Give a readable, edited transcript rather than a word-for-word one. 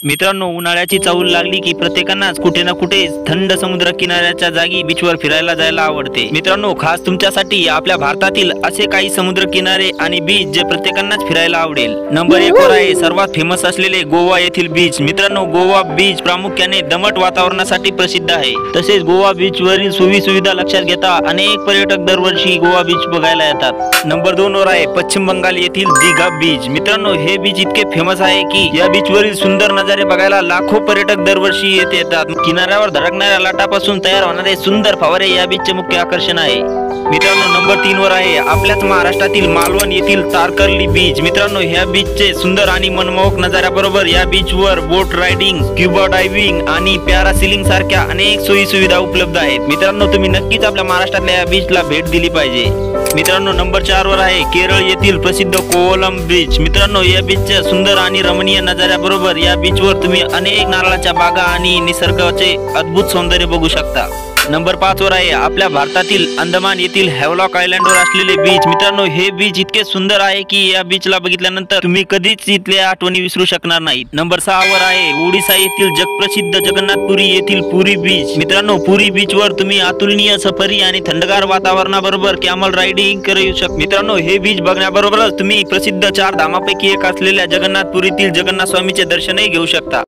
मित्रांनो, उन्हाळ्याची चाहूल लागली की प्रत्येकांनाच कुठे ना कुठे थंड समुद्र किनाऱ्याच्या जागी बीचवर फिरायला जायला आवडते। मित्रांनो, खास तुमच्यासाठी आपल्या भारतातील असे काही समुद्र किनारे आणि बीच जे प्रत्येकांनाच फिरायला आवडेल। नंबर 1 वर आहे सर्वात फेमस असलेले गोवा येथील बीच। मित्रांनो, गोवा बीच प्रामुख्याने दमट वातावरणासाठी प्रसिद्ध आहे। तसेच गोवा बीच वरील सोयी सुविधा लक्षात घेता अनेक पर्यटक दरवर्षी गोवा बीच बघायला येतात। नंबर 2 वर आहे पश्चिम बंगाल येथील दीघा बीच। मित्रांनो, हे बीच इतके फेमस आहे की या बीच वरील सुंदर नजारे बघायला लाखो पर्यटक दरवर्षी येथे येतात। किनाऱ्यावर धडकणाऱ्या लाटापासून तयार होणारे सुंदर फवारे या बीचचे मुख्य आकर्षण आहे। मित्रांनो, नंबर 3 वर आहे आपल्याच महाराष्ट्रातील मालवण येथील तारकर्ली बीच। मित्रांनो, ह्या बीचचे सुंदर आणि मनमोहक नजाऱ्याबरोबर या बीचवर बोट रायडिंग, स्क्युबा डायव्हिंग आणि पॅरासेलिंग सारख्या अनेक सोयी सुविधा उपलब्ध आहेत। मित्रांनो, तुम्ही नक्कीच आपल्या महाराष्ट्रातल्या या बीचला भेट दिली पाहिजे। मित्रांनो, नंबर 4 वर आहे केरळ येथील प्रसिद्ध कोवलम बीच। मित्रांनो, या बीचच्या सुंदर आणि रमणीय नजाऱ्याबरोबर या बीचवर तुम्ही अनेक नारळाच्या बागा आणि निसर्गाचे अद्भुत सौंदर्य बघू शकता। नंबर 5 वर आहे आपल्या भारतातील अंदमान येथील हॅवलॉक आयलँडवर असलेले बीच। मित्रांनो, हे बीच इतके सुंदर आहे की या बीचला बघितल्यानंतर तुम्ही कधीच इथल्या आठवणी विसरू शकणार नाहीत। नंबर 6 वर आहे ओडिशा येथील जगप्रसिद्ध जगन्नाथपुरी येथील पुरी बीच। मित्रांनो, पुरी बीच वर तुम्ही अतुलनीय सफरी आणि थंडगार वातावरणाबरोबर कॅमल रायडिंग करू शकता। मित्रांनो, हे बीच बघण्याबरोबरच तुम्ही प्रसिद्ध 4 धामापैकी एक असलेल्या जगन्नाथपुरीतील जगन्नाथ स्वामीचे दर्शनही घेऊ शकता।